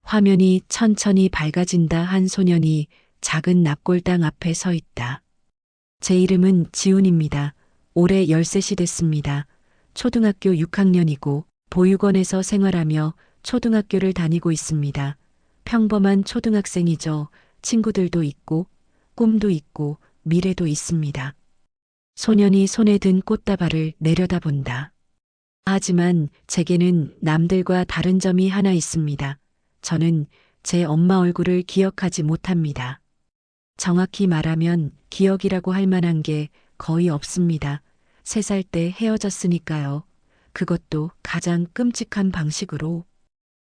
화면이 천천히 밝아진다. 한 소년이 작은 납골당 앞에 서 있다. 제 이름은 지훈입니다. 올해 13이 됐습니다. 초등학교 6학년이고 보육원에서 생활하며 초등학교를 다니고 있습니다. 평범한 초등학생이죠. 친구들도 있고 꿈도 있고 미래도 있습니다. 소년이 손에 든 꽃다발을 내려다본다. 하지만 제게는 남들과 다른 점이 하나 있습니다. 저는 제 엄마 얼굴을 기억하지 못합니다. 정확히 말하면 기억이라고 할 만한 게 거의 없습니다. 3살 때 헤어졌으니까요. 그것도 가장 끔찍한 방식으로.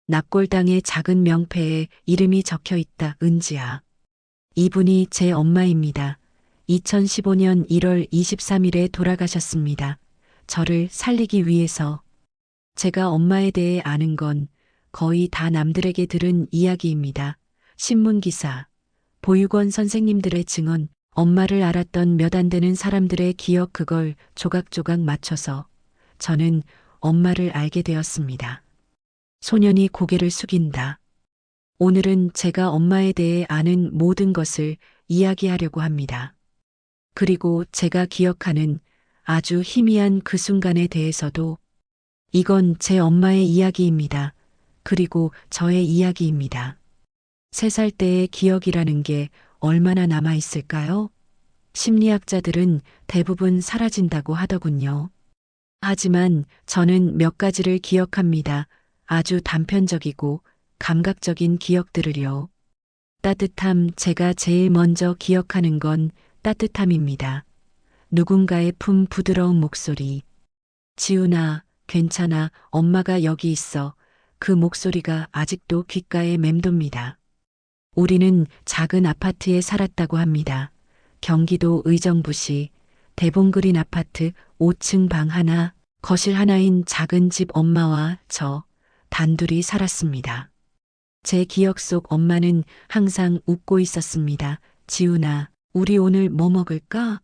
납골당의 작은 명패에 이름이 적혀 있다. 은지야. 이분이 제 엄마입니다. 2015년 1월 23일에 돌아가셨습니다. 저를 살리기 위해서. 제가 엄마에 대해 아는 건 거의 다 남들에게 들은 이야기입니다. 신문기사, 보육원 선생님들의 증언, 엄마를 알았던 몇 안 되는 사람들의 기억, 그걸 조각조각 맞춰서 저는 엄마를 알게 되었습니다. 소년이 고개를 숙인다. 오늘은 제가 엄마에 대해 아는 모든 것을 이야기하려고 합니다. 그리고 제가 기억하는 아주 희미한 그 순간에 대해서도. 이건 제 엄마의 이야기입니다. 그리고 저의 이야기입니다. 3살 때의 기억이라는 게 얼마나 남아있을까요? 심리학자들은 대부분 사라진다고 하더군요. 하지만 저는 몇 가지를 기억합니다. 아주 단편적이고 감각적인 기억들을요. 따뜻함, 제가 제일 먼저 기억하는 건 따뜻함입니다. 누군가의 품, 부드러운 목소리. 지훈아, 괜찮아, 엄마가 여기 있어. 그 목소리가 아직도 귓가에 맴돕니다. 우리는 작은 아파트에 살았다고 합니다. 경기도 의정부시 대봉그린 아파트 5층 방 하나, 거실 하나인 작은 집. 엄마와 저 단둘이 살았습니다. 제 기억 속 엄마는 항상 웃고 있었습니다. 지훈아, 우리 오늘 뭐 먹을까?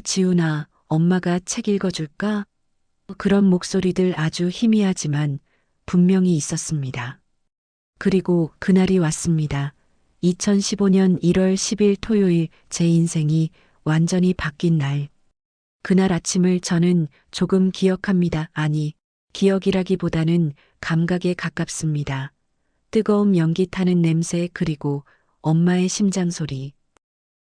지훈아, 엄마가 책 읽어줄까? 그런 목소리들 아주 희미하지만 분명히 있었습니다. 그리고 그날이 왔습니다. 2015년 1월 10일 토요일, 제 인생이 완전히 바뀐 날. 그날 아침을 저는 조금 기억합니다. 아니, 기억이라기보다는 감각에 가깝습니다. 뜨거운 연기 타는 냄새, 그리고 엄마의 심장 소리.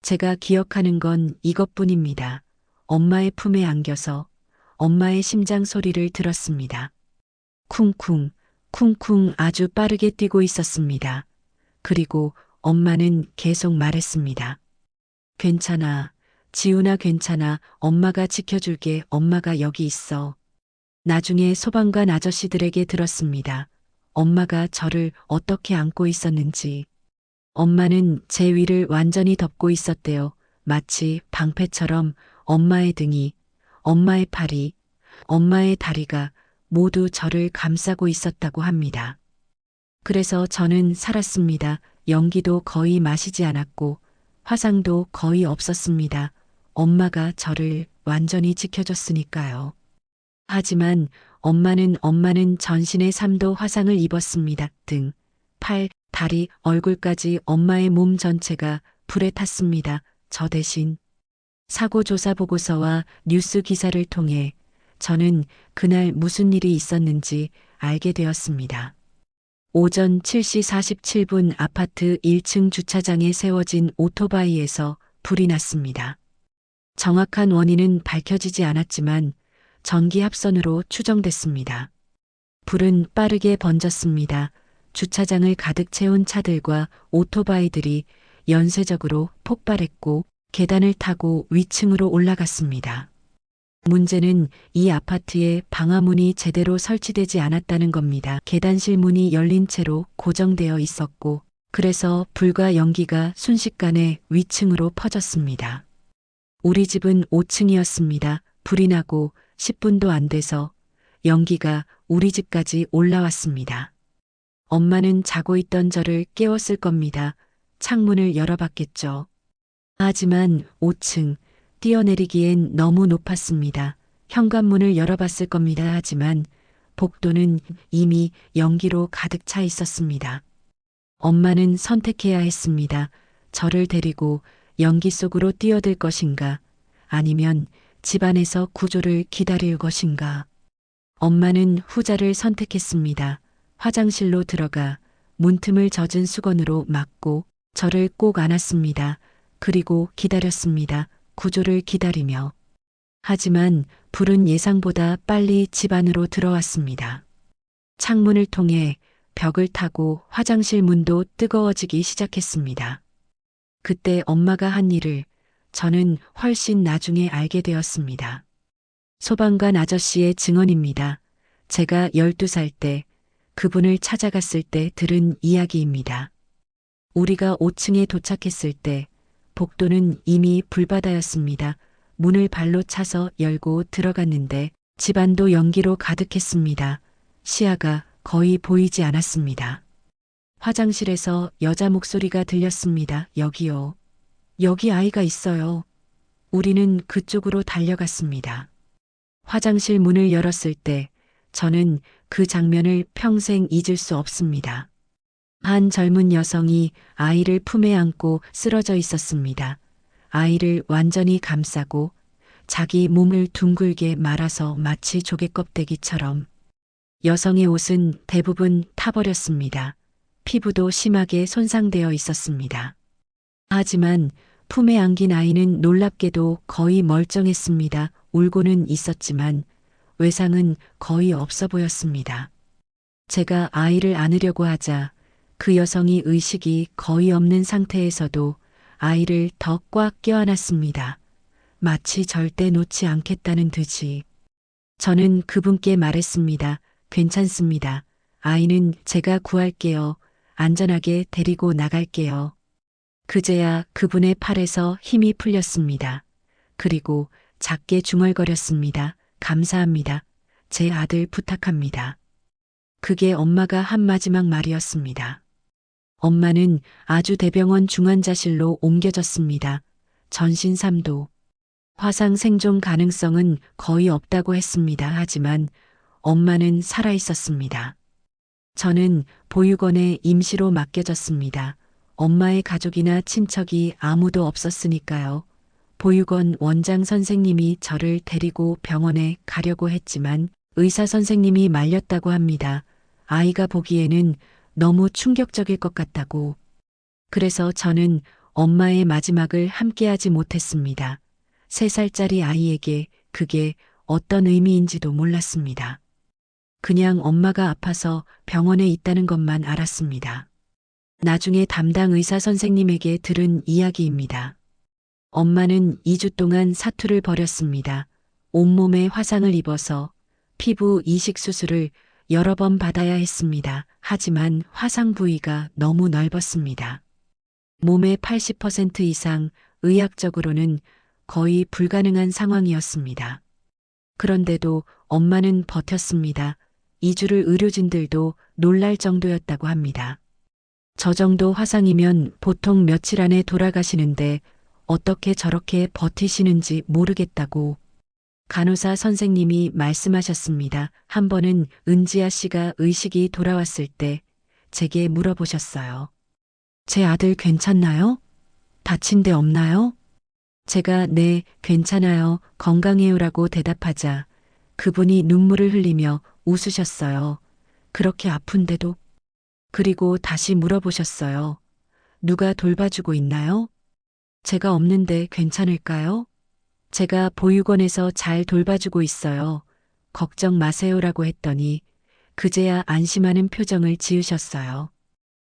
제가 기억하는 건 이것뿐입니다. 엄마의 품에 안겨서 엄마의 심장 소리를 들었습니다. 쿵쿵, 쿵쿵 아주 빠르게 뛰고 있었습니다. 그리고 엄마는 계속 말했습니다. 괜찮아, 지훈아, 괜찮아. 엄마가 지켜줄게. 엄마가 여기 있어. 나중에 소방관 아저씨들에게 들었습니다. 엄마가 저를 어떻게 안고 있었는지. 엄마는 제 위를 완전히 덮고 있었대요. 마치 방패처럼. 엄마의 등이, 엄마의 팔이, 엄마의 다리가 모두 저를 감싸고 있었다고 합니다. 그래서 저는 살았습니다. 연기도 거의 마시지 않았고 화상도 거의 없었습니다. 엄마가 저를 완전히 지켜줬으니까요. 하지만 엄마는 전신에 3도 화상을 입었습니다. 등, 팔, 다리, 얼굴까지. 엄마의 몸 전체가 불에 탔습니다. 저 대신 사고 조사 보고서와 뉴스 기사를 통해 저는 그날 무슨 일이 있었는지 알게 되었습니다. 오전 7시 47분 아파트 1층 주차장에 세워진 오토바이에서 불이 났습니다. 정확한 원인은 밝혀지지 않았지만 전기 합선으로 추정됐습니다. 불은 빠르게 번졌습니다. 주차장을 가득 채운 차들과 오토바이들이 연쇄적으로 폭발했고 계단을 타고 위층으로 올라갔습니다. 문제는 이 아파트에 방화문이 제대로 설치되지 않았다는 겁니다. 계단실 문이 열린 채로 고정되어 있었고, 그래서 불과 연기가 순식간에 위층으로 퍼졌습니다. 우리 집은 5층이었습니다. 불이 나고 10분도 안 돼서 연기가 우리 집까지 올라왔습니다. 엄마는 자고 있던 저를 깨웠을 겁니다. 창문을 열어봤겠죠. 하지만 5층, 뛰어내리기엔 너무 높았습니다. 현관문을 열어봤을 겁니다. 하지만 복도는 이미 연기로 가득 차 있었습니다. 엄마는 선택해야 했습니다. 저를 데리고 연기 속으로 뛰어들 것인가, 아니면 집안에서 구조를 기다릴 것인가. 엄마는 후자를 선택했습니다. 화장실로 들어가 문틈을 젖은 수건으로 막고 저를 꼭 안았습니다. 그리고 기다렸습니다. 구조를 기다리며. 하지만 불은 예상보다 빨리 집 안으로 들어왔습니다. 창문을 통해 벽을 타고 화장실 문도 뜨거워지기 시작했습니다. 그때 엄마가 한 일을 저는 훨씬 나중에 알게 되었습니다. 소방관 아저씨의 증언입니다. 제가 12살 때 그분을 찾아갔을 때 들은 이야기입니다. 우리가 5층에 도착했을 때 복도는 이미 불바다였습니다. 문을 발로 차서 열고 들어갔는데 집안도 연기로 가득했습니다. 시야가 거의 보이지 않았습니다. 화장실에서 여자 목소리가 들렸습니다. 여기요. 여기 아이가 있어요. 우리는 그쪽으로 달려갔습니다. 화장실 문을 열었을 때 저는 그 장면을 평생 잊을 수 없습니다. 한 젊은 여성이 아이를 품에 안고 쓰러져 있었습니다. 아이를 완전히 감싸고 자기 몸을 둥글게 말아서 마치 조개껍데기처럼. 여성의 옷은 대부분 타버렸습니다. 피부도 심하게 손상되어 있었습니다. 하지만 품에 안긴 아이는 놀랍게도 거의 멀쩡했습니다. 울고는 있었지만 외상은 거의 없어 보였습니다. 제가 아이를 안으려고 하자 그 여성이 의식이 거의 없는 상태에서도 아이를 더 꽉 껴안았습니다. 마치 절대 놓지 않겠다는 듯이. 저는 그분께 말했습니다. 괜찮습니다. 아이는 제가 구할게요. 안전하게 데리고 나갈게요. 그제야 그분의 팔에서 힘이 풀렸습니다. 그리고 작게 중얼거렸습니다. 감사합니다. 제 아들 부탁합니다. 그게 엄마가 한 마지막 말이었습니다. 엄마는 아주 대병원 중환자실로 옮겨졌습니다. 전신 3도. 화상 생존 가능성은 거의 없다고 했습니다. 하지만 엄마는 살아 있었습니다. 저는 보육원에 임시로 맡겨졌습니다. 엄마의 가족이나 친척이 아무도 없었으니까요. 보육원 원장 선생님이 저를 데리고 병원에 가려고 했지만 의사 선생님이 말렸다고 합니다. 아이가 보기에는 너무 충격적일 것 같다고. 그래서 저는 엄마의 마지막을 함께하지 못했습니다. 3살짜리 아이에게 그게 어떤 의미인지도 몰랐습니다. 그냥 엄마가 아파서 병원에 있다는 것만 알았습니다. 나중에 담당 의사 선생님에게 들은 이야기입니다. 엄마는 2주 동안 사투를 벌였습니다. 온몸에 화상을 입어서 피부 이식 수술을 여러 번 받아야 했습니다. 하지만 화상 부위가 너무 넓었습니다. 몸의 80% 이상 의학적으로는 거의 불가능한 상황이었습니다. 그런데도 엄마는 버텼습니다. 2주를 의료진들도 놀랄 정도였다고 합니다. 저 정도 화상이면 보통 며칠 안에 돌아가시는데 어떻게 저렇게 버티시는지 모르겠다고. 간호사 선생님이 말씀하셨습니다. 한 번은 은지아 씨가 의식이 돌아왔을 때 제게 물어보셨어요. 제 아들 괜찮나요? 다친 데 없나요? 제가 네, 괜찮아요. 건강해요라고 대답하자 그분이 눈물을 흘리며 웃으셨어요. 그렇게 아픈데도. 그리고 다시 물어보셨어요. 누가 돌봐주고 있나요? 제가 없는데 괜찮을까요? 제가 보육원에서 잘 돌봐주고 있어요. 걱정 마세요라고 했더니 그제야 안심하는 표정을 지으셨어요.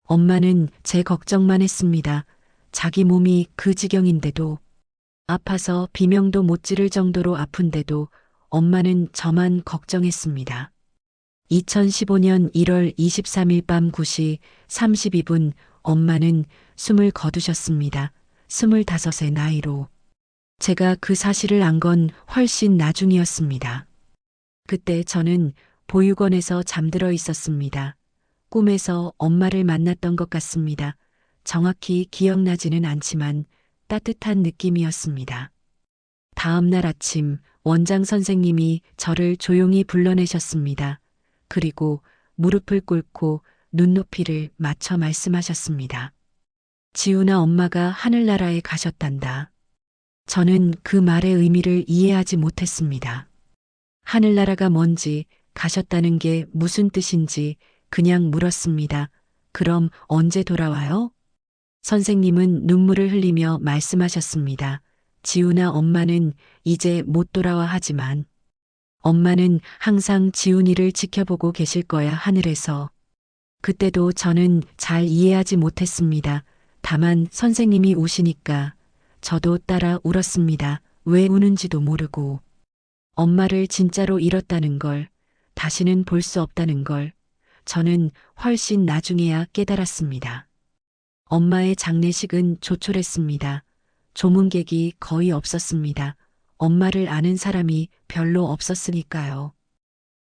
엄마는 제 걱정만 했습니다. 자기 몸이 그 지경인데도. 아파서 비명도 못 지를 정도로 아픈데도 엄마는 저만 걱정했습니다. 2015년 1월 23일 밤 9시 32분 엄마는 숨을 거두셨습니다. 25의 나이로. 제가 그 사실을 안 건 훨씬 나중이었습니다. 그때 저는 보육원에서 잠들어 있었습니다. 꿈에서 엄마를 만났던 것 같습니다. 정확히 기억나지는 않지만 따뜻한 느낌이었습니다. 다음 날 아침 원장 선생님이 저를 조용히 불러내셨습니다. 그리고 무릎을 꿇고 눈높이를 맞춰 말씀하셨습니다. 지우나 엄마가 하늘나라에 가셨단다. 저는 그 말의 의미를 이해하지 못했습니다. 하늘나라가 뭔지, 가셨다는 게 무슨 뜻인지 그냥 물었습니다. 그럼 언제 돌아와요? 선생님은 눈물을 흘리며 말씀하셨습니다. 지우나 엄마는 이제 못 돌아와 하지만 엄마는 항상 지훈이를 지켜보고 계실 거야 하늘에서. 그때도 저는 잘 이해하지 못했습니다. 다만 선생님이 우시니까 저도 따라 울었습니다. 왜 우는지도 모르고. 엄마를 진짜로 잃었다는 걸, 다시는 볼 수 없다는 걸 저는 훨씬 나중에야 깨달았습니다. 엄마의 장례식은 조촐했습니다. 조문객이 거의 없었습니다. 엄마를 아는 사람이 별로 없었으니까요.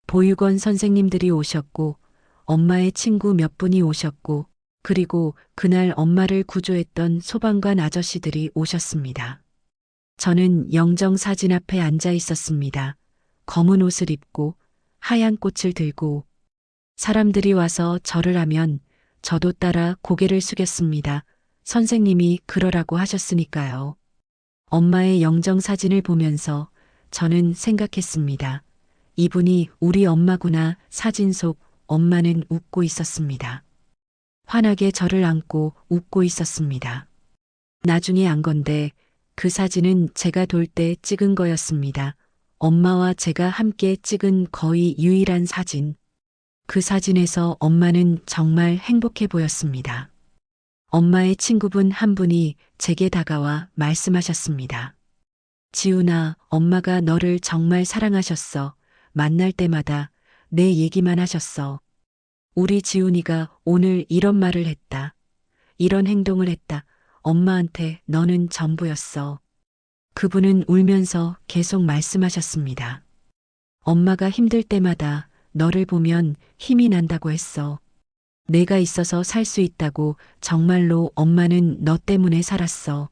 보육원 선생님들이 오셨고, 엄마의 친구 몇 분이 오셨고, 그리고 그날 엄마를 구조했던 소방관 아저씨들이 오셨습니다. 저는 영정사진 앞에 앉아 있었습니다. 검은 옷을 입고 하얀 꽃을 들고 사람들이 와서 절을 하면 저도 따라 고개를 숙였습니다. 선생님이 그러라고 하셨으니까요. 엄마의 영정사진을 보면서 저는 생각했습니다. 이분이 우리 엄마구나. 사진 속 엄마는 웃고 있었습니다. 환하게 저를 안고 웃고 있었습니다. 나중에 안 건데 그 사진은 제가 돌 때 찍은 거였습니다. 엄마와 제가 함께 찍은 거의 유일한 사진. 그 사진에서 엄마는 정말 행복해 보였습니다. 엄마의 친구분 한 분이 제게 다가와 말씀하셨습니다. 지훈아, 엄마가 너를 정말 사랑하셨어. 만날 때마다 내 얘기만 하셨어. 우리 지훈이가 오늘 이런 말을 했다. 이런 행동을 했다. 엄마한테 너는 전부였어. 그분은 울면서 계속 말씀하셨습니다. 엄마가 힘들 때마다 너를 보면 힘이 난다고 했어. 내가 있어서 살 수 있다고. 정말로 엄마는 너 때문에 살았어.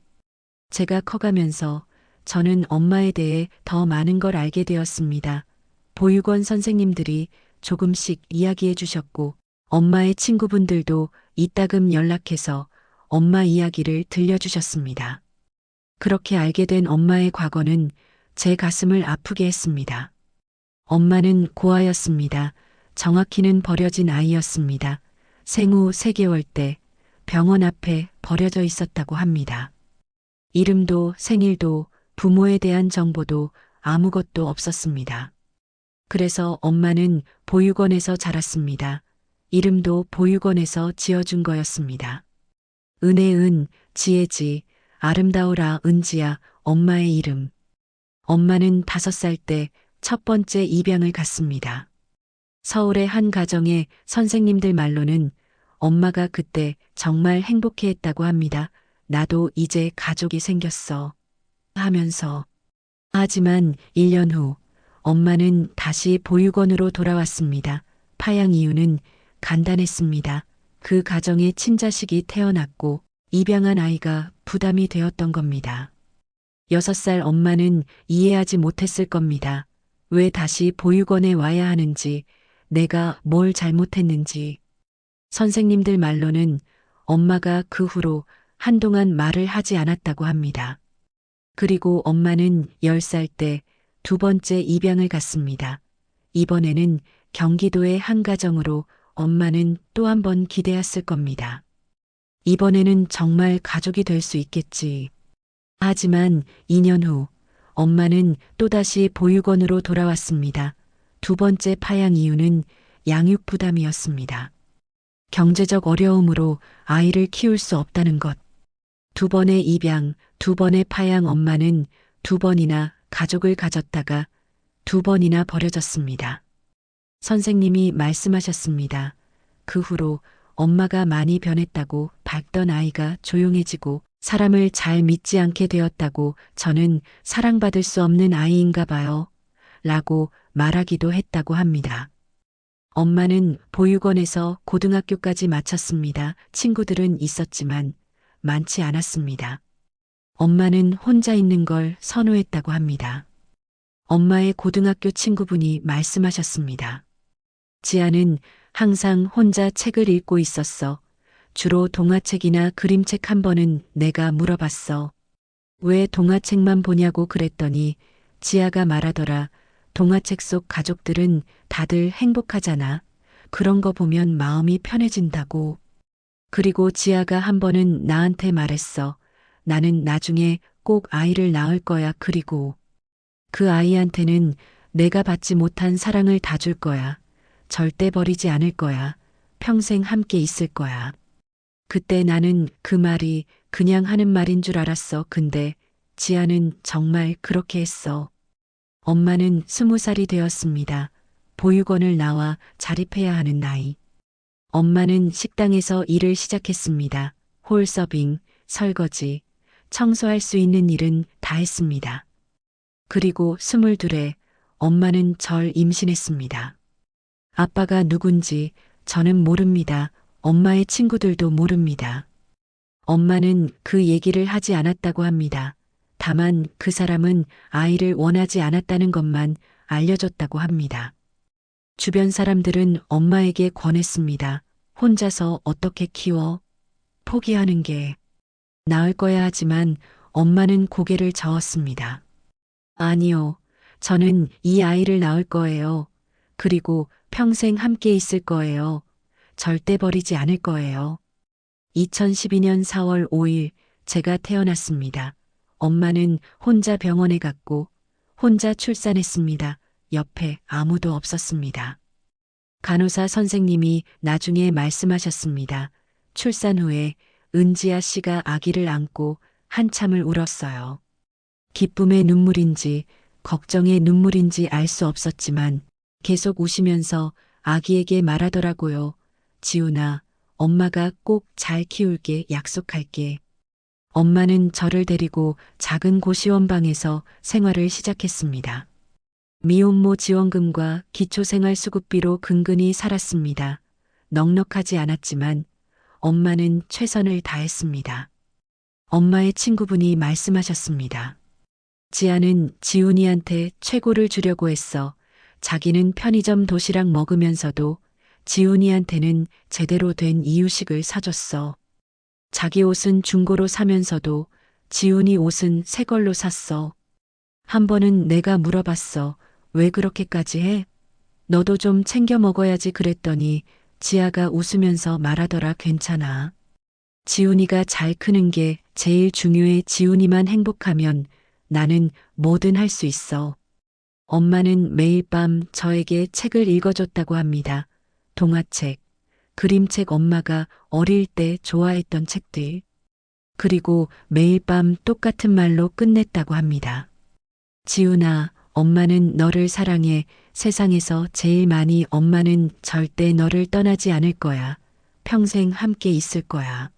제가 커가면서 저는 엄마에 대해 더 많은 걸 알게 되었습니다. 보육원 선생님들이 조금씩 이야기해 주셨고 엄마의 친구분들도 이따금 연락해서 엄마 이야기를 들려주셨습니다. 그렇게 알게 된 엄마의 과거는 제 가슴을 아프게 했습니다. 엄마는 고아였습니다. 정확히는 버려진 아이였습니다. 생후 3개월 때 병원 앞에 버려져 있었다고 합니다. 이름도 생일도 부모에 대한 정보도 아무것도 없었습니다. 그래서 엄마는 보육원에서 자랐습니다. 이름도 보육원에서 지어준 거였습니다. 은혜은, 지혜지, 아름다워라 은지야 엄마의 이름. 엄마는 5살 때 첫 번째 입양을 갔습니다. 서울의 한 가정의 선생님들 말로는 엄마가 그때 정말 행복해했다고 합니다. 나도 이제 가족이 생겼어. 하면서. 하지만 1년 후 엄마는 다시 보육원으로 돌아왔습니다. 파양 이유는 간단했습니다. 그 가정에 친자식이 태어났고 입양한 아이가 부담이 되었던 겁니다. 6살 엄마는 이해하지 못했을 겁니다. 왜 다시 보육원에 와야 하는지, 내가 뭘 잘못했는지. 선생님들 말로는 엄마가 그 후로 한동안 말을 하지 않았다고 합니다. 그리고 엄마는 10살 때 2번째 입양을 갔습니다. 이번에는 경기도의 한 가정으로 엄마는 또 한 번 기대했을 겁니다. 이번에는 정말 가족이 될 수 있겠지. 하지만 2년 후 엄마는 또다시 보육원으로 돌아왔습니다. 2번째 파양 이유는 양육 부담이었습니다. 경제적 어려움으로 아이를 키울 수 없다는 것. 2번의 입양, 2번의 파양 엄마는 2번이나 가족을 가졌다가 2번이나 버려졌습니다. 선생님이 말씀하셨습니다. 그 후로 엄마가 많이 변했다고. 밝던 아이가 조용해지고 사람을 잘 믿지 않게 되었다고. 저는 사랑받을 수 없는 아이인가 봐요. 라고 말하기도 했다고 합니다. 엄마는 보육원에서 고등학교까지 마쳤습니다. 친구들은 있었지만 많지 않았습니다. 엄마는 혼자 있는 걸 선호했다고 합니다. 엄마의 고등학교 친구분이 말씀하셨습니다. 지아는 항상 혼자 책을 읽고 있었어. 주로 동화책이나 그림책. 한 번은 내가 물어봤어. 왜 동화책만 보냐고. 그랬더니 지아가 말하더라. 동화책 속 가족들은 다들 행복하잖아. 그런 거 보면 마음이 편해진다고. 그리고 지아가 한 번은 나한테 말했어. 나는 나중에 꼭 아이를 낳을 거야. 그리고 그 아이한테는 내가 받지 못한 사랑을 다 줄 거야. 절대 버리지 않을 거야. 평생 함께 있을 거야. 그때 나는 그 말이 그냥 하는 말인 줄 알았어. 근데 지아는 정말 그렇게 했어. 엄마는 20살이 되었습니다. 보육원을 나와 자립해야 하는 나이. 엄마는 식당에서 일을 시작했습니다. 홀서빙, 설거지, 청소할 수 있는 일은 다 했습니다. 그리고 22에 엄마는 절 임신했습니다. 아빠가 누군지 저는 모릅니다. 엄마의 친구들도 모릅니다. 엄마는 그 얘기를 하지 않았다고 합니다. 다만 그 사람은 아이를 원하지 않았다는 것만 알려줬다고 합니다. 주변 사람들은 엄마에게 권했습니다. 혼자서 어떻게 키워? 포기하는 게 나을 거야. 하지만 엄마는 고개를 저었습니다. 아니요. 저는 이 아이를 낳을 거예요. 그리고 평생 함께 있을 거예요. 절대 버리지 않을 거예요. 2012년 4월 5일 제가 태어났습니다. 엄마는 혼자 병원에 갔고 혼자 출산했습니다. 옆에 아무도 없었습니다. 간호사 선생님이 나중에 말씀하셨습니다. 출산 후에 은지아 씨가 아기를 안고 한참을 울었어요. 기쁨의 눈물인지 걱정의 눈물인지 알 수 없었지만 계속 우시면서 아기에게 말하더라고요. 지훈아, 엄마가 꼭 잘 키울게. 약속할게. 엄마는 저를 데리고 작은 고시원방에서 생활을 시작했습니다. 미혼모 지원금과 기초생활수급비로 근근히 살았습니다. 넉넉하지 않았지만 엄마는 최선을 다했습니다. 엄마의 친구분이 말씀하셨습니다. 지아는 지훈이한테 최고를 주려고 했어. 자기는 편의점 도시락 먹으면서도 지훈이한테는 제대로 된 이유식을 사줬어. 자기 옷은 중고로 사면서도 지훈이 옷은 새 걸로 샀어. 한 번은 내가 물어봤어. 왜 그렇게까지 해? 너도 좀 챙겨 먹어야지. 그랬더니 지아가 웃으면서 말하더라. 괜찮아. 지훈이가 잘 크는 게 제일 중요해. 지훈이만 행복하면 나는 뭐든 할 수 있어. 엄마는 매일 밤 저에게 책을 읽어줬다고 합니다. 동화책, 그림책, 엄마가 어릴 때 좋아했던 책들. 그리고 매일 밤 똑같은 말로 끝냈다고 합니다. 지훈아, 엄마는 너를 사랑해. 세상에서 제일 많이. 엄마는 절대 너를 떠나지 않을 거야. 평생 함께 있을 거야.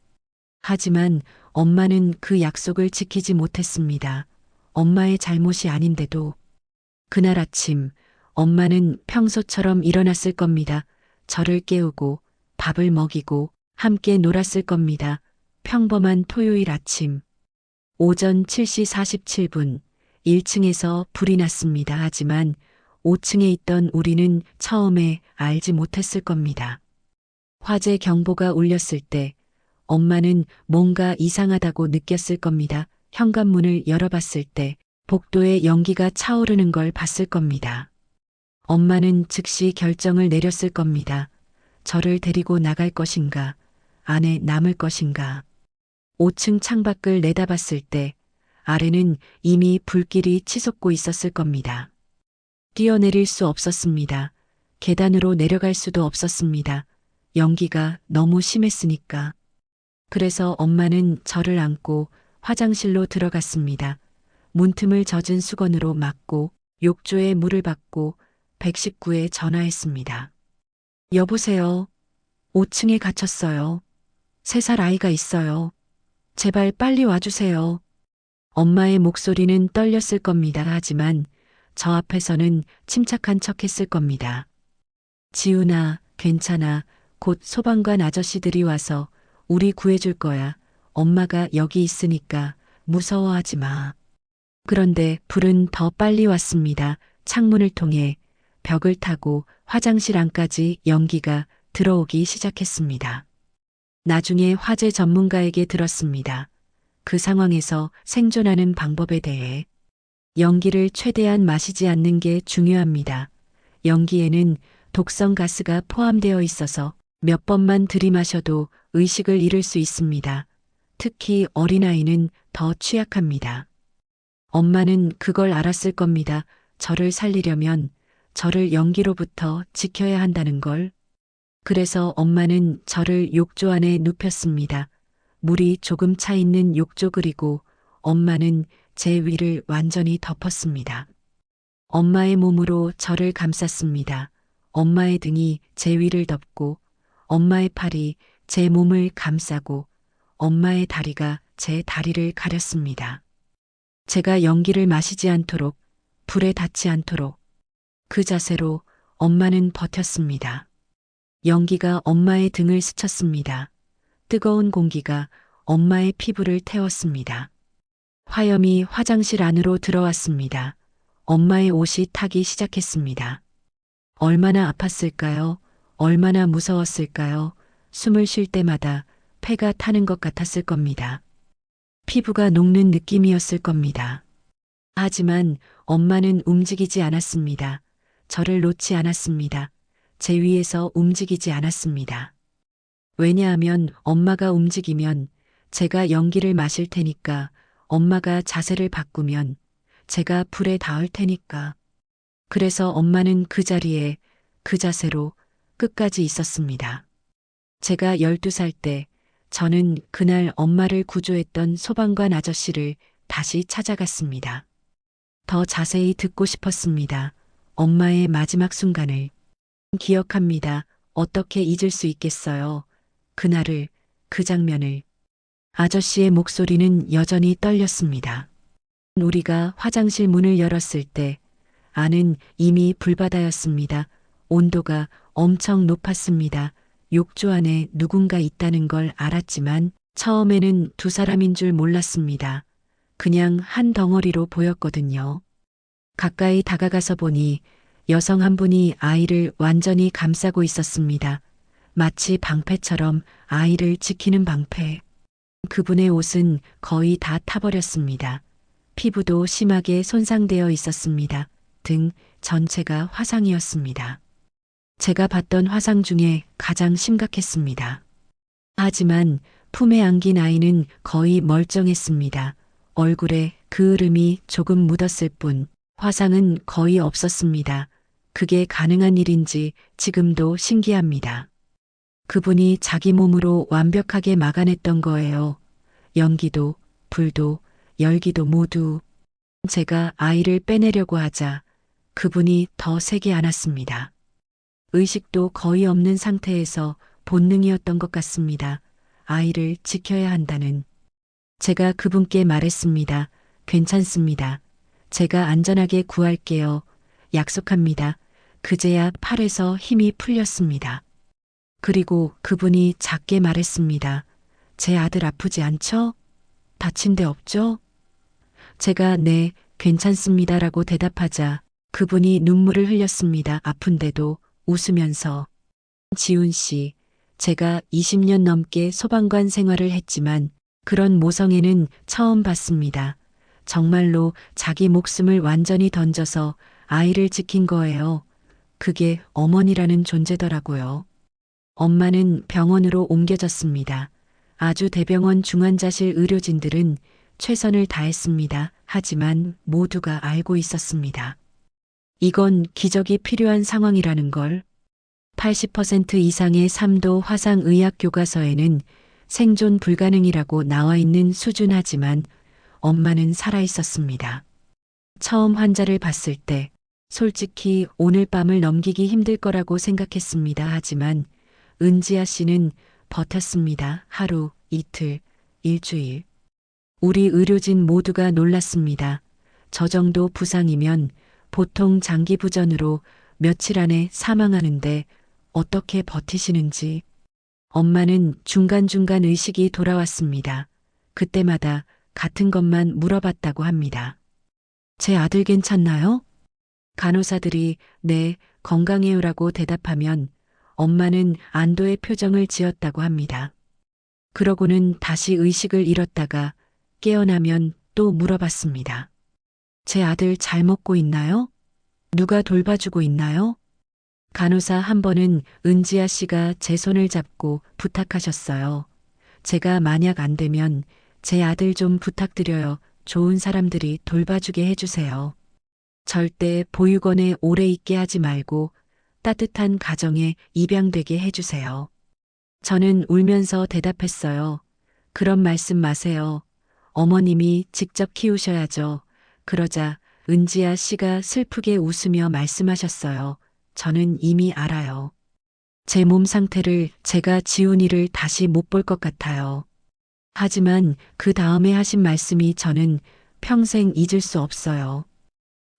하지만 엄마는 그 약속을 지키지 못했습니다. 엄마의 잘못이 아닌데도. 그날 아침 엄마는 평소처럼 일어났을 겁니다. 저를 깨우고 밥을 먹이고 함께 놀았을 겁니다. 평범한 토요일 아침. 오전 7시 47분 1층에서 불이 났습니다. 하지만 5층에 있던 우리는 처음에 알지 못했을 겁니다. 화재 경보가 울렸을 때 엄마는 뭔가 이상하다고 느꼈을 겁니다. 현관문을 열어봤을 때 복도에 연기가 차오르는 걸 봤을 겁니다. 엄마는 즉시 결정을 내렸을 겁니다. 저를 데리고 나갈 것인가, 안에 남을 것인가. 5층 창밖을 내다봤을 때 아래는 이미 불길이 치솟고 있었을 겁니다. 뛰어내릴 수 없었습니다. 계단으로 내려갈 수도 없었습니다. 연기가 너무 심했으니까. 그래서 엄마는 저를 안고 화장실로 들어갔습니다. 문틈을 젖은 수건으로 막고 욕조에 물을 받고 119에 전화했습니다. 여보세요. 5층에 갇혔어요. 3살 아이가 있어요. 제발 빨리 와주세요. 엄마의 목소리는 떨렸을 겁니다. 하지만 저 앞에서는 침착한 척 했을 겁니다. 지훈아, 괜찮아. 곧 소방관 아저씨들이 와서 우리 구해줄 거야. 엄마가 여기 있으니까 무서워하지 마. 그런데 불은 더 빨리 왔습니다. 창문을 통해 벽을 타고 화장실 안까지 연기가 들어오기 시작했습니다. 나중에 화재 전문가에게 들었습니다. 그 상황에서 생존하는 방법에 대해 연기를 최대한 마시지 않는 게 중요합니다. 연기에는 독성 가스가 포함되어 있어서 몇 번만 들이마셔도 의식을 잃을 수 있습니다. 특히 어린아이는 더 취약합니다. 엄마는 그걸 알았을 겁니다. 저를 살리려면 저를 연기로부터 지켜야 한다는 걸. 그래서 엄마는 저를 욕조 안에 눕혔습니다. 물이 조금 차 있는 욕조, 그리고 엄마는 제 위를 완전히 덮었습니다. 엄마의 몸으로 저를 감쌌습니다. 엄마의 등이 제 위를 덮고 엄마의 팔이 제 몸을 감싸고 엄마의 다리가 제 다리를 가렸습니다. 제가 연기를 마시지 않도록, 불에 닿지 않도록 그 자세로 엄마는 버텼습니다. 연기가 엄마의 등을 스쳤습니다. 뜨거운 공기가 엄마의 피부를 태웠습니다. 화염이 화장실 안으로 들어왔습니다. 엄마의 옷이 타기 시작했습니다. 얼마나 아팠을까요? 얼마나 무서웠을까요? 숨을 쉴 때마다 폐가 타는 것 같았을 겁니다. 피부가 녹는 느낌이었을 겁니다. 하지만 엄마는 움직이지 않았습니다. 저를 놓지 않았습니다. 제 위에서 움직이지 않았습니다. 왜냐하면 엄마가 움직이면 제가 연기를 마실 테니까, 엄마가 자세를 바꾸면 제가 불에 닿을 테니까. 그래서 엄마는 그 자리에, 그 자세로 끝까지 있었습니다. 제가 12살 때 저는 그날 엄마를 구조했던 소방관 아저씨를 다시 찾아갔습니다. 더 자세히 듣고 싶었습니다. 엄마의 마지막 순간을 기억합니다. 어떻게 잊을 수 있겠어요? 그날을, 그 장면을. 아저씨의 목소리는 여전히 떨렸습니다. 우리가 화장실 문을 열었을 때 안은 이미 불바다였습니다. 온도가 엄청 높았습니다. 욕조 안에 누군가 있다는 걸 알았지만 처음에는 두 사람인 줄 몰랐습니다. 그냥 한 덩어리로 보였거든요. 가까이 다가가서 보니 여성 한 분이 아이를 완전히 감싸고 있었습니다. 마치 방패처럼, 아이를 지키는 방패. 그분의 옷은 거의 다 타버렸습니다. 피부도 심하게 손상되어 있었습니다. 등 전체가 화상이었습니다. 제가 봤던 화상 중에 가장 심각했습니다. 하지만 품에 안긴 아이는 거의 멀쩡했습니다. 얼굴에 그을음이 조금 묻었을 뿐, 화상은 거의 없었습니다. 그게 가능한 일인지 지금도 신기합니다. 그분이 자기 몸으로 완벽하게 막아냈던 거예요. 연기도, 불도, 열기도 모두. 제가 아이를 빼내려고 하자 그분이 더 세게 안았습니다. 의식도 거의 없는 상태에서 본능이었던 것 같습니다. 아이를 지켜야 한다는. 제가 그분께 말했습니다. 괜찮습니다. 제가 안전하게 구할게요. 약속합니다. 그제야 팔에서 힘이 풀렸습니다. 그리고 그분이 작게 말했습니다. 제 아들 아프지 않죠? 다친 데 없죠? 제가 네, 괜찮습니다라고 대답하자 그분이 눈물을 흘렸습니다. 아픈데도 웃으면서. 지훈 씨, 제가 20년 넘게 소방관 생활을 했지만 그런 모성애는 처음 봤습니다. 정말로 자기 목숨을 완전히 던져서 아이를 지킨 거예요. 그게 어머니라는 존재더라고요. 엄마는 병원으로 옮겨졌습니다. 아주 대병원 중환자실 의료진들은 최선을 다했습니다. 하지만 모두가 알고 있었습니다. 이건 기적이 필요한 상황이라는 걸. 80% 이상의 3도 화상 의학 교과서에는 생존 불가능이라고 나와 있는 수준, 하지만 엄마는 살아 있었습니다. 처음 환자를 봤을 때 솔직히 오늘 밤을 넘기기 힘들 거라고 생각했습니다. 하지만 은지아 씨는 버텼습니다. 하루, 이틀, 일주일. 우리 의료진 모두가 놀랐습니다. 저 정도 부상이면 보통 장기 부전으로 며칠 안에 사망하는데 어떻게 버티시는지. 엄마는 중간중간 의식이 돌아왔습니다. 그때마다 같은 것만 물어봤다고 합니다. 제 아들 괜찮나요? 간호사들이 네, 건강해요라고 대답하면 엄마는 안도의 표정을 지었다고 합니다. 그러고는 다시 의식을 잃었다가 깨어나면 또 물어봤습니다. 제 아들 잘 먹고 있나요? 누가 돌봐주고 있나요? 간호사 한 번은 은지아 씨가 제 손을 잡고 부탁하셨어요. 제가 만약 안 되면 제 아들 좀 부탁드려요. 좋은 사람들이 돌봐주게 해주세요. 절대 보육원에 오래 있게 하지 말고 따뜻한 가정에 입양되게 해주세요. 저는 울면서 대답했어요. 그런 말씀 마세요. 어머님이 직접 키우셔야죠. 그러자 은지아 씨가 슬프게 웃으며 말씀하셨어요. 저는 이미 알아요. 제 몸 상태를 제가 지훈이를 다시 못 볼 것 같아요. 하지만 그 다음에 하신 말씀이 저는 평생 잊을 수 없어요.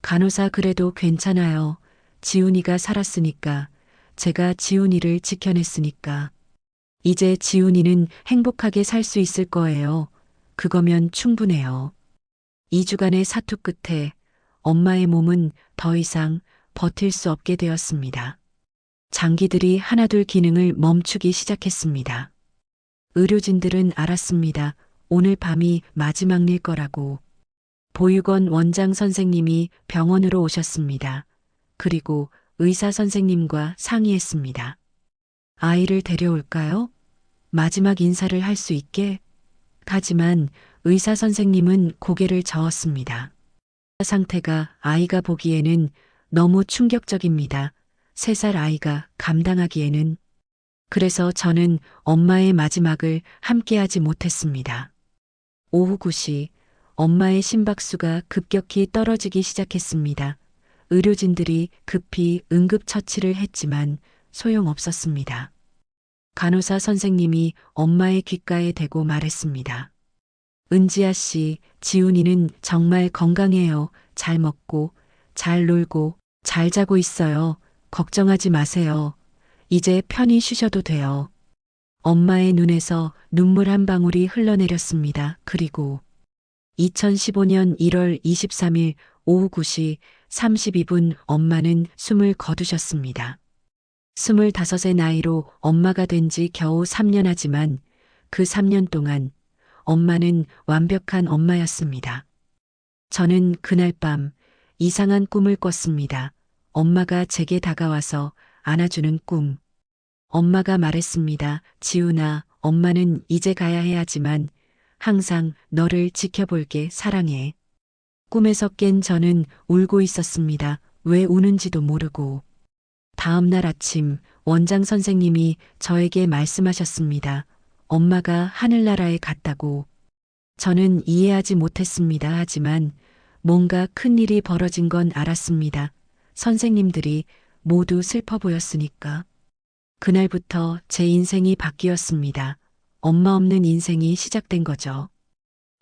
간호사 그래도 괜찮아요. 지훈이가 살았으니까. 제가 지훈이를 지켜냈으니까. 이제 지훈이는 행복하게 살 수 있을 거예요. 그거면 충분해요. 2주간의 사투 끝에 엄마의 몸은 더 이상 버틸 수 없게 되었습니다. 장기들이 하나둘 기능을 멈추기 시작했습니다. 의료진들은 알았습니다. 오늘 밤이 마지막일 거라고. 보육원 원장 선생님이 병원으로 오셨습니다. 그리고 의사 선생님과 상의했습니다. 아이를 데려올까요? 마지막 인사를 할 수 있게? 하지만 의사 선생님은 고개를 저었습니다. 상태가 아이가 보기에는 너무 충격적입니다. 3살 아이가 감당하기에는. 그래서 저는 엄마의 마지막을 함께하지 못했습니다. 오후 9시 엄마의 심박수가 급격히 떨어지기 시작했습니다. 의료진들이 급히 응급처치를 했지만 소용없었습니다. 간호사 선생님이 엄마의 귓가에 대고 말했습니다. 은지아 씨, 지훈이는 정말 건강해요. 잘 먹고, 잘 놀고, 잘 자고 있어요. 걱정하지 마세요. 이제 편히 쉬셔도 돼요. 엄마의 눈에서 눈물 한 방울이 흘러내렸습니다. 그리고 2015년 1월 23일 오후 9시 32분 엄마는 숨을 거두셨습니다. 25의 나이로 엄마가 된 지 겨우 3년 하지만 그 3년 동안 엄마는 완벽한 엄마였습니다. 저는 그날 밤 이상한 꿈을 꿨습니다. 엄마가 제게 다가와서 안아주는 꿈. 엄마가 말했습니다. 지훈아, 엄마는 이제 가야 해 하지만 항상 너를 지켜볼게. 사랑해. 꿈에서 깬 저는 울고 있었습니다. 왜 우는지도 모르고. 다음 날 아침 원장 선생님이 저에게 말씀하셨습니다. 엄마가 하늘나라에 갔다고. 저는 이해하지 못했습니다. 하지만 뭔가 큰일이 벌어진 건 알았습니다. 선생님들이 모두 슬퍼 보였으니까. 그날부터 제 인생이 바뀌었습니다. 엄마 없는 인생이 시작된 거죠.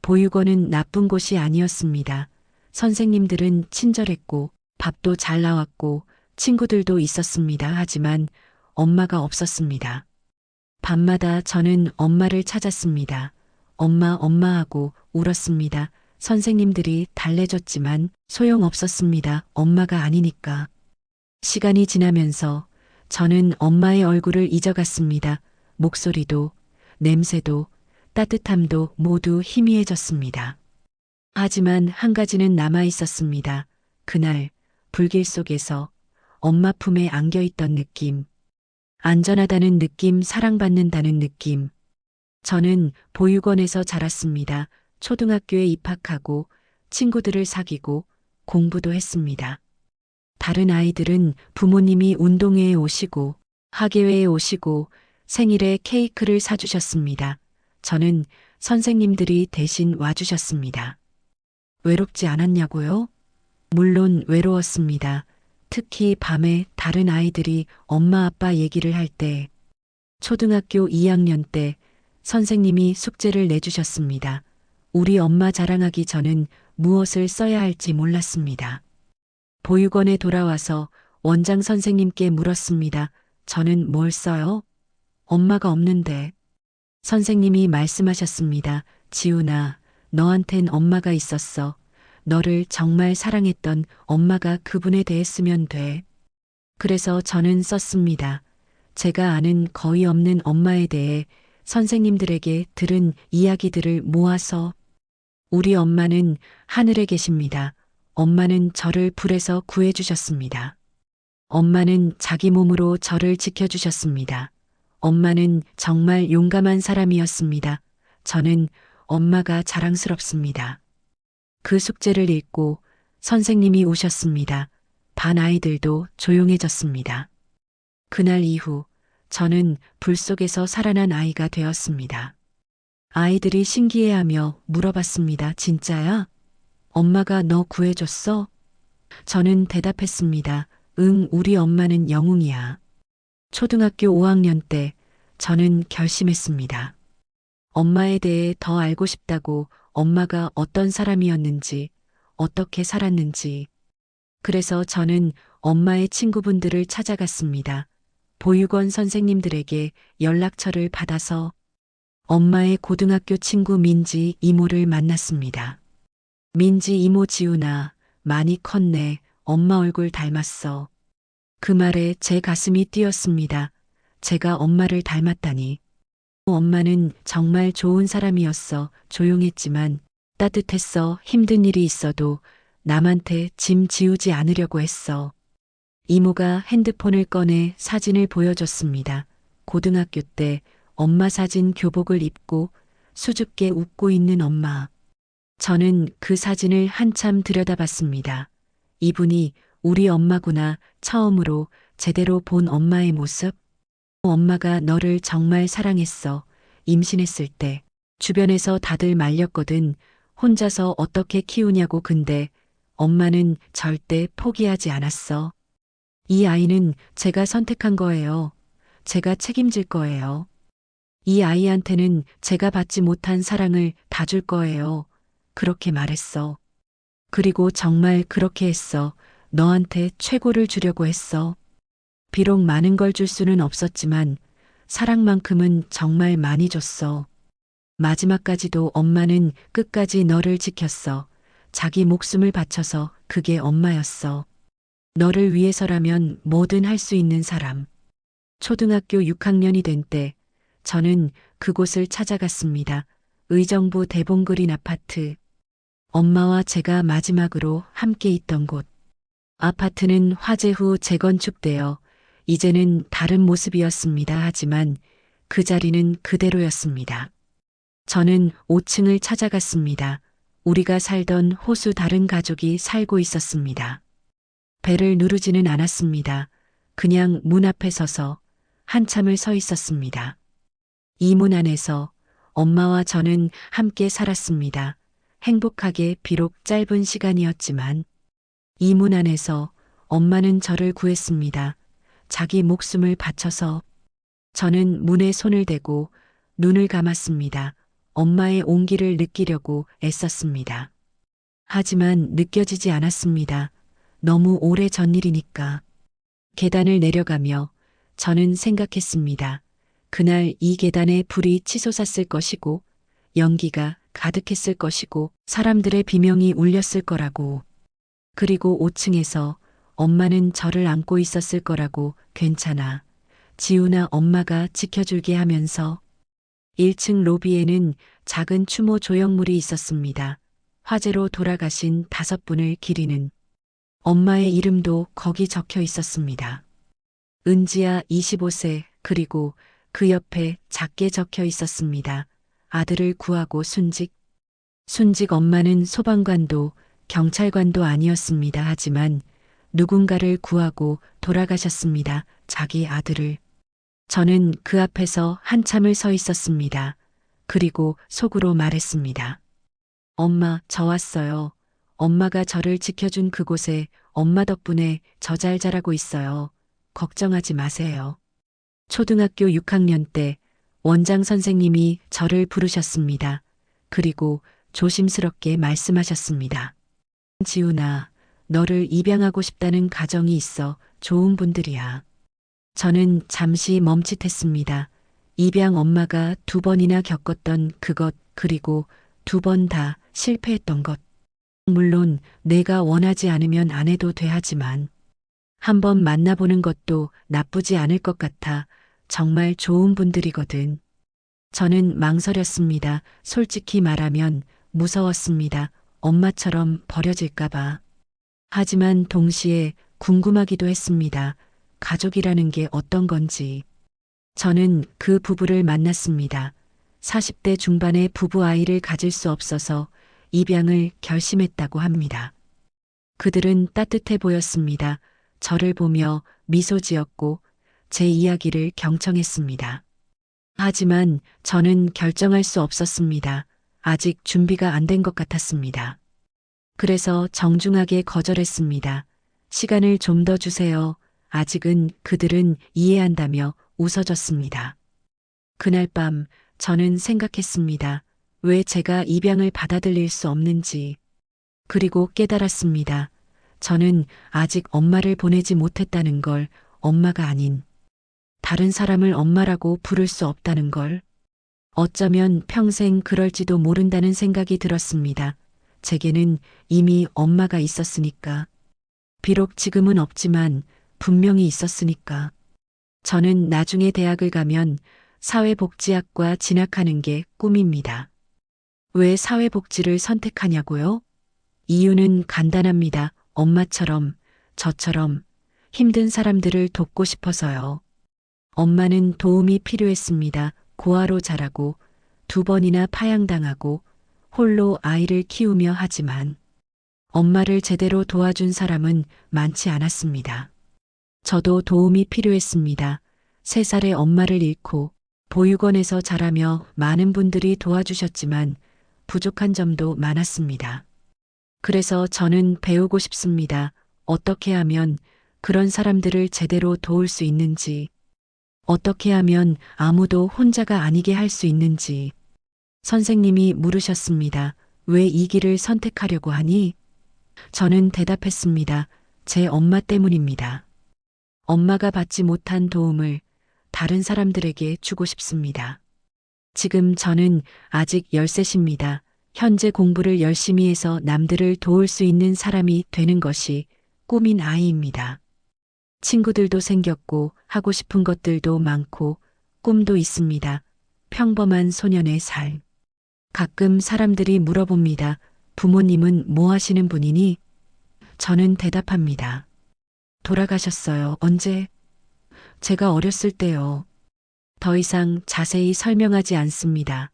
보육원은 나쁜 곳이 아니었습니다. 선생님들은 친절했고 밥도 잘 나왔고 친구들도 있었습니다. 하지만 엄마가 없었습니다. 밤마다 저는 엄마를 찾았습니다. 엄마, 엄마 하고 울었습니다. 선생님들이 달래줬지만 소용없었습니다. 엄마가 아니니까. 시간이 지나면서 저는 엄마의 얼굴을 잊어갔습니다. 목소리도, 냄새도, 따뜻함도 모두 희미해졌습니다. 하지만 한 가지는 남아 있었습니다. 그날 불길 속에서 엄마 품에 안겨있던 느낌. 안전하다는 느낌, 사랑받는다는 느낌. 저는 보육원에서 자랐습니다. 초등학교에 입학하고 친구들을 사귀고 공부도 했습니다. 다른 아이들은 부모님이 운동회에 오시고 학예회에 오시고 생일에 케이크를 사주셨습니다. 저는 선생님들이 대신 와주셨습니다. 외롭지 않았냐고요? 물론 외로웠습니다. 특히 밤에 다른 아이들이 엄마 아빠 얘기를 할 때. 초등학교 2학년 때 선생님이 숙제를 내주셨습니다. 우리 엄마 자랑하기 전엔 무엇을 써야 할지 몰랐습니다. 보육원에 돌아와서 원장 선생님께 물었습니다. 저는 뭘 써요? 엄마가 없는데. 선생님이 말씀하셨습니다. 지훈아, 너한텐 엄마가 있었어. 너를 정말 사랑했던 엄마가 그분에 대해 쓰면 돼. 그래서 저는 썼습니다. 제가 아는 거의 없는 엄마에 대해 선생님들에게 들은 이야기들을 모아서 우리 엄마는 하늘에 계십니다. 엄마는 저를 불에서 구해주셨습니다. 엄마는 자기 몸으로 저를 지켜주셨습니다. 엄마는 정말 용감한 사람이었습니다. 저는 엄마가 자랑스럽습니다. 그 숙제를 읽고 선생님이 우셨습니다. 반 아이들도 조용해졌습니다. 그날 이후 저는 불 속에서 살아난 아이가 되었습니다. 아이들이 신기해하며 물어봤습니다. 진짜야? 엄마가 너 구해줬어? 저는 대답했습니다. 응, 우리 엄마는 영웅이야. 초등학교 5학년 때 저는 결심했습니다. 엄마에 대해 더 알고 싶다고, 엄마가 어떤 사람이었는지, 어떻게 살았는지. 그래서 저는 엄마의 친구분들을 찾아갔습니다. 보육원 선생님들에게 연락처를 받아서 엄마의 고등학교 친구 민지 이모를 만났습니다. 민지 이모, 지훈아, 많이 컸네. 엄마 얼굴 닮았어. 그 말에 제 가슴이 뛰었습니다. 제가 엄마를 닮았다니. 엄마는 정말 좋은 사람이었어. 조용했지만 따뜻했어. 힘든 일이 있어도 남한테 짐 지우지 않으려고 했어. 이모가 핸드폰을 꺼내 사진을 보여줬습니다. 고등학교 때 엄마 사진, 교복을 입고 수줍게 웃고 있는 엄마. 저는 그 사진을 한참 들여다봤습니다. 이분이 우리 엄마구나. 처음으로 제대로 본 엄마의 모습. 엄마가 너를 정말 사랑했어. 임신했을 때 주변에서 다들 말렸거든. 혼자서 어떻게 키우냐고. 근데 엄마는 절대 포기하지 않았어. 이 아이는 제가 선택한 거예요. 제가 책임질 거예요. 이 아이한테는 제가 받지 못한 사랑을 다 줄 거예요. 그렇게 말했어. 그리고 정말 그렇게 했어. 너한테 최고를 주려고 했어. 비록 많은 걸 줄 수는 없었지만 사랑만큼은 정말 많이 줬어. 마지막까지도 엄마는 끝까지 너를 지켰어. 자기 목숨을 바쳐서. 그게 엄마였어. 너를 위해서라면 뭐든 할 수 있는 사람. 초등학교 6학년이 된 때 저는 그곳을 찾아갔습니다. 의정부 대봉그린 아파트. 엄마와 제가 마지막으로 함께 있던 곳. 아파트는 화재 후 재건축되어 이제는 다른 모습이었습니다. 하지만 그 자리는 그대로였습니다. 저는 5층을 찾아갔습니다. 우리가 살던 호수 다른 가족이 살고 있었습니다. 배를 누르지는 않았습니다. 그냥 문 앞에 서서 한참을 서 있었습니다. 이 문 안에서 엄마와 저는 함께 살았습니다. 행복하게. 비록 짧은 시간이었지만 이 문 안에서 엄마는 저를 구했습니다. 자기 목숨을 바쳐서. 저는 문에 손을 대고 눈을 감았습니다. 엄마의 온기를 느끼려고 애썼습니다. 하지만 느껴지지 않았습니다. 너무 오래 전 일이니까. 계단을 내려가며 저는 생각했습니다. 그날 이 계단에 불이 치솟았을 것이고 연기가 가득했을 것이고 사람들의 비명이 울렸을 거라고. 그리고 5층에서 엄마는 저를 안고 있었을 거라고. 괜찮아. 지훈아, 엄마가 지켜줄게 하면서. 1층 로비에는 작은 추모 조형물이 있었습니다. 화재로 돌아가신 5분을 기리는. 엄마의 이름도 거기 적혀 있었습니다. 은지야, 25세. 그리고 그 옆에 작게 적혀 있었습니다. 아들을 구하고 순직. 순직. 엄마는 소방관도 경찰관도 아니었습니다. 하지만 누군가를 구하고 돌아가셨습니다. 자기 아들을. 저는 그 앞에서 한참을 서 있었습니다. 그리고 속으로 말했습니다. 엄마, 저 왔어요. 엄마가 저를 지켜준 그곳에 엄마 덕분에 저 잘 자라고 있어요. 걱정하지 마세요. 초등학교 6학년 때 원장 선생님이 저를 부르셨습니다. 그리고 조심스럽게 말씀하셨습니다. 지훈아, 너를 입양하고 싶다는 가정이 있어. 좋은 분들이야. 저는 잠시 멈칫했습니다. 입양. 엄마가 2번이나 겪었던 그것, 그리고 2번 다 실패했던 것. 물론 내가 원하지 않으면 안 해도 돼. 하지만 한번 만나보는 것도 나쁘지 않을 것 같아. 정말 좋은 분들이거든. 저는 망설였습니다. 솔직히 말하면 무서웠습니다. 엄마처럼 버려질까봐. 하지만 동시에 궁금하기도 했습니다. 가족이라는 게 어떤 건지. 저는 그 부부를 만났습니다. 40대 중반의 부부 아이를 가질 수 없어서 입양을 결심했다고 합니다. 그들은 따뜻해 보였습니다. 저를 보며 미소 지었고 제 이야기를 경청했습니다. 하지만 저는 결정할 수 없었습니다. 아직 준비가 안 된 것 같았습니다. 그래서 정중하게 거절했습니다. 시간을 좀 더 주세요. 아직은. 그들은 이해한다며 웃어줬습니다. 그날 밤 저는 생각했습니다. 왜 제가 입양을 받아들일 수 없는지. 그리고 깨달았습니다. 저는 아직 엄마를 보내지 못했다는 걸, 엄마가 아닌 다른 사람을 엄마라고 부를 수 없다는 걸. 어쩌면 평생 그럴지도 모른다는 생각이 들었습니다. 제게는 이미 엄마가 있었으니까. 비록 지금은 없지만 분명히 있었으니까. 저는 나중에 대학을 가면 사회복지학과 진학하는 게 꿈입니다. 왜 사회복지를 선택하냐고요? 이유는 간단합니다. 엄마처럼, 저처럼 힘든 사람들을 돕고 싶어서요. 엄마는 도움이 필요했습니다. 고아로 자라고 2번이나 파양당하고 홀로 아이를 키우며 하지만 엄마를 제대로 도와준 사람은 많지 않았습니다. 저도 도움이 필요했습니다. 3살의 엄마를 잃고 보육원에서 자라며 많은 분들이 도와주셨지만 부족한 점도 많았습니다. 그래서 저는 배우고 싶습니다. 어떻게 하면 그런 사람들을 제대로 도울 수 있는지, 어떻게 하면 아무도 혼자가 아니게 할 수 있는지. 선생님이 물으셨습니다. 왜 이 길을 선택하려고 하니? 저는 대답했습니다. 제 엄마 때문입니다. 엄마가 받지 못한 도움을 다른 사람들에게 주고 싶습니다. 지금 저는 아직 13입니다. 현재 공부를 열심히 해서 남들을 도울 수 있는 사람이 되는 것이 꿈인 아이입니다. 친구들도 생겼고 하고 싶은 것들도 많고 꿈도 있습니다. 평범한 소년의 삶. 가끔 사람들이 물어봅니다. 부모님은 뭐 하시는 분이니? 저는 대답합니다. 돌아가셨어요. 언제? 제가 어렸을 때요. 더 이상 자세히 설명하지 않습니다.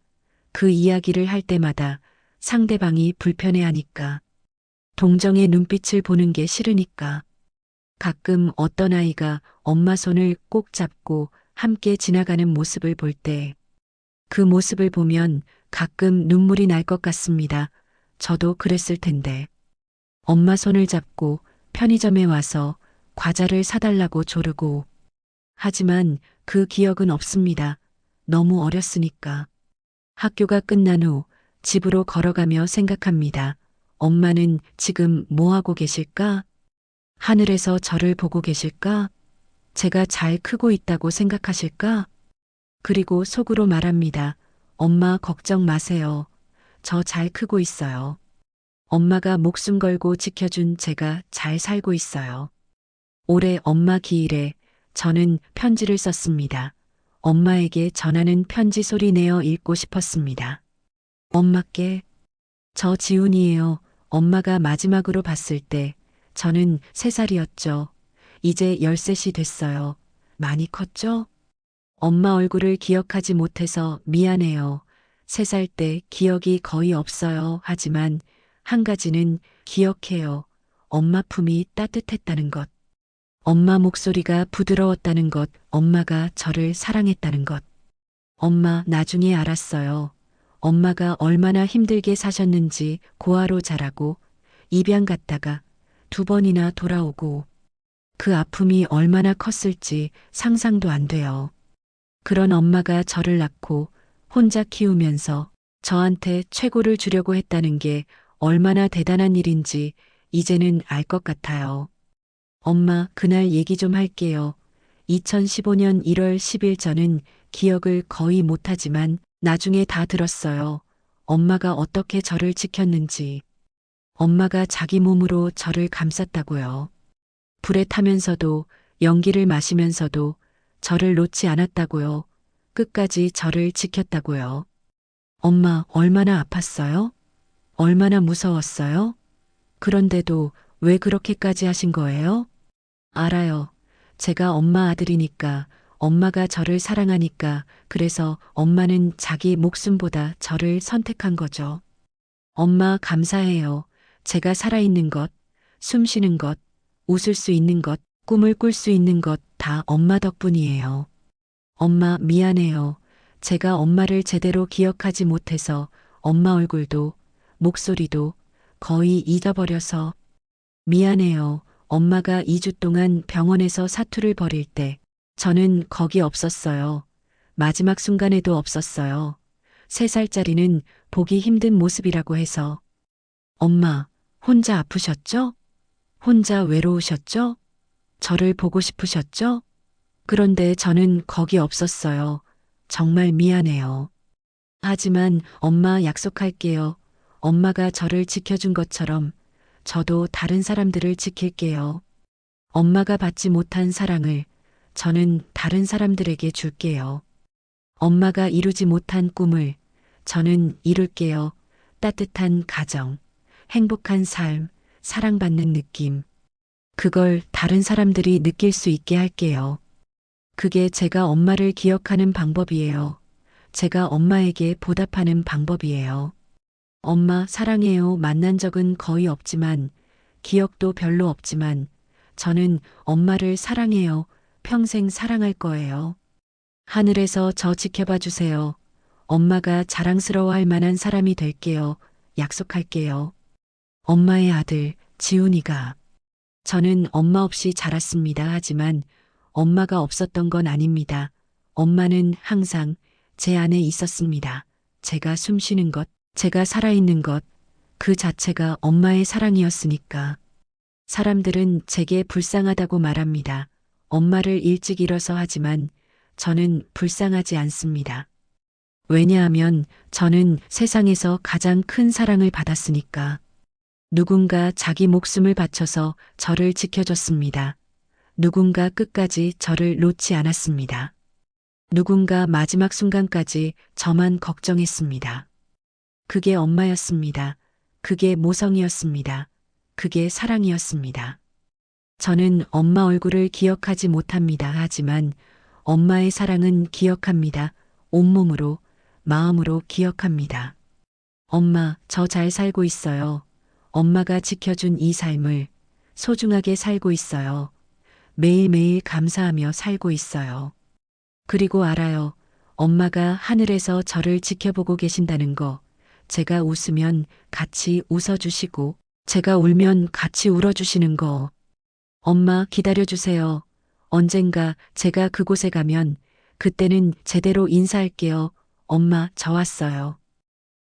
그 이야기를 할 때마다 상대방이 불편해하니까. 동정의 눈빛을 보는 게 싫으니까. 가끔 어떤 아이가 엄마 손을 꼭 잡고 함께 지나가는 모습을 볼 때, 그 모습을 보면 가끔 눈물이 날 것 같습니다. 저도 그랬을 텐데. 엄마 손을 잡고 편의점에 와서 과자를 사달라고 조르고. 하지만 그 기억은 없습니다. 너무 어렸으니까. 학교가 끝난 후 집으로 걸어가며 생각합니다. 엄마는 지금 뭐 하고 계실까? 하늘에서 저를 보고 계실까? 제가 잘 크고 있다고 생각하실까? 그리고 속으로 말합니다. 엄마 걱정 마세요. 저 잘 크고 있어요. 엄마가 목숨 걸고 지켜준 제가 잘 살고 있어요. 올해 엄마 기일에 저는 편지를 썼습니다. 엄마에게 전하는 편지 소리 내어 읽고 싶었습니다. 엄마께. 저 지훈이에요. 엄마가 마지막으로 봤을 때 저는 3살이었죠. 이제 13이 됐어요. 많이 컸죠? 엄마 얼굴을 기억하지 못해서 미안해요. 3살 때 기억이 거의 없어요. 하지만 한 가지는 기억해요. 엄마 품이 따뜻했다는 것. 엄마 목소리가 부드러웠다는 것. 엄마가 저를 사랑했다는 것. 엄마 나중에 알았어요. 엄마가 얼마나 힘들게 사셨는지. 고아로 자라고 입양 갔다가 2번이나 돌아오고 그 아픔이 얼마나 컸을지 상상도 안 돼요. 그런 엄마가 저를 낳고 혼자 키우면서 저한테 최고를 주려고 했다는 게 얼마나 대단한 일인지 이제는 알 것 같아요. 엄마, 그날 얘기 좀 할게요. 2015년 1월 10일. 저는 기억을 거의 못하지만 나중에 다 들었어요. 엄마가 어떻게 저를 지켰는지. 엄마가 자기 몸으로 저를 감쌌다고요. 불에 타면서도, 연기를 마시면서도 저를 놓지 않았다고요. 끝까지 저를 지켰다고요. 엄마 얼마나 아팠어요? 얼마나 무서웠어요? 그런데도 왜 그렇게까지 하신 거예요? 알아요. 제가 엄마 아들이니까, 엄마가 저를 사랑하니까, 그래서 엄마는 자기 목숨보다 저를 선택한 거죠. 엄마 감사해요. 제가 살아있는 것, 숨 쉬는 것, 웃을 수 있는 것, 꿈을 꿀 수 있는 것 다 엄마 덕분이에요. 엄마 미안해요. 제가 엄마를 제대로 기억하지 못해서 엄마 얼굴도 목소리도 거의 잊어버려서 미안해요. 엄마가 2주 동안 병원에서 사투를 벌일 때 저는 거기 없었어요. 마지막 순간에도 없었어요. 3살짜리는 보기 힘든 모습이라고 해서. 엄마, 혼자 아프셨죠? 혼자 외로우셨죠? 저를 보고 싶으셨죠? 그런데 저는 거기 없었어요. 정말 미안해요. 하지만 엄마 약속할게요. 엄마가 저를 지켜준 것처럼 저도 다른 사람들을 지킬게요. 엄마가 받지 못한 사랑을 저는 다른 사람들에게 줄게요. 엄마가 이루지 못한 꿈을 저는 이룰게요. 따뜻한 가정, 행복한 삶, 사랑받는 느낌. 그걸 다른 사람들이 느낄 수 있게 할게요. 그게 제가 엄마를 기억하는 방법이에요. 제가 엄마에게 보답하는 방법이에요. 엄마 사랑해요. 만난 적은 거의 없지만, 기억도 별로 없지만, 저는 엄마를 사랑해요. 평생 사랑할 거예요. 하늘에서 저 지켜봐 주세요. 엄마가 자랑스러워할 만한 사람이 될게요. 약속할게요. 엄마의 아들, 지훈이가. 저는 엄마 없이 자랐습니다. 하지만 엄마가 없었던 건 아닙니다. 엄마는 항상 제 안에 있었습니다. 제가 숨 쉬는 것, 제가 살아있는 것, 그 자체가 엄마의 사랑이었으니까. 사람들은 제게 불쌍하다고 말합니다. 엄마를 일찍 잃어서 하지만 저는 불쌍하지 않습니다. 왜냐하면 저는 세상에서 가장 큰 사랑을 받았으니까. 누군가 자기 목숨을 바쳐서 저를 지켜줬습니다. 누군가 끝까지 저를 놓지 않았습니다. 누군가 마지막 순간까지 저만 걱정했습니다. 그게 엄마였습니다. 그게 모성이었습니다. 그게 사랑이었습니다. 저는 엄마 얼굴을 기억하지 못합니다. 하지만 엄마의 사랑은 기억합니다. 온몸으로, 마음으로 기억합니다. 엄마, 저 잘 살고 있어요. 엄마가 지켜준 이 삶을 소중하게 살고 있어요. 매일매일 감사하며 살고 있어요. 그리고 알아요. 엄마가 하늘에서 저를 지켜보고 계신다는 거. 제가 웃으면 같이 웃어주시고, 제가 울면 같이 울어주시는 거. 엄마 기다려주세요. 언젠가 제가 그곳에 가면 그때는 제대로 인사할게요. 엄마, 저 왔어요.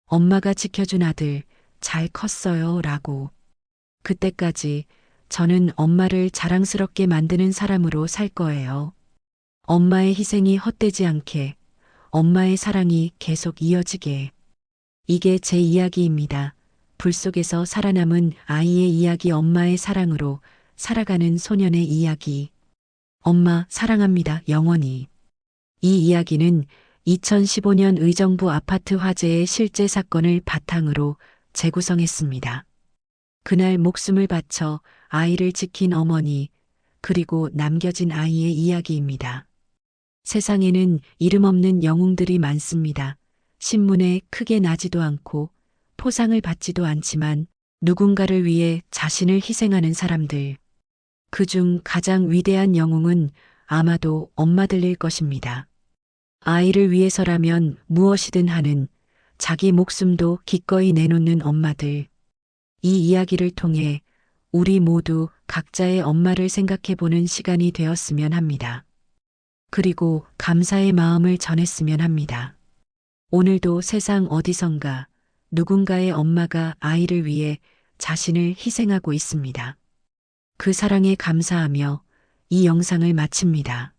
엄마가 지켜준 아들, 잘 컸어요. 라고. 그때까지 저는 엄마를 자랑스럽게 만드는 사람으로 살 거예요. 엄마의 희생이 헛되지 않게, 엄마의 사랑이 계속 이어지게. 이게 제 이야기입니다. 불 속에서 살아남은 아이의 이야기, 엄마의 사랑으로 살아가는 소년의 이야기. 엄마 사랑합니다. 영원히. 이 이야기는 2015년 의정부 아파트 화재의 실제 사건을 바탕으로 재구성했습니다. 그날 목숨을 바쳐 아이를 지킨 어머니, 그리고 남겨진 아이의 이야기입니다. 세상에는 이름 없는 영웅들이 많습니다. 신문에 크게 나지도 않고 포상을 받지도 않지만 누군가를 위해 자신을 희생하는 사람들. 그중 가장 위대한 영웅은 아마도 엄마들일 것입니다. 아이를 위해서라면 무엇이든 하는, 자기 목숨도 기꺼이 내놓는 엄마들. 이 이야기를 통해 우리 모두 각자의 엄마를 생각해보는 시간이 되었으면 합니다. 그리고 감사의 마음을 전했으면 합니다. 오늘도 세상 어디선가 누군가의 엄마가 아이를 위해 자신을 희생하고 있습니다. 그 사랑에 감사하며 이 영상을 마칩니다.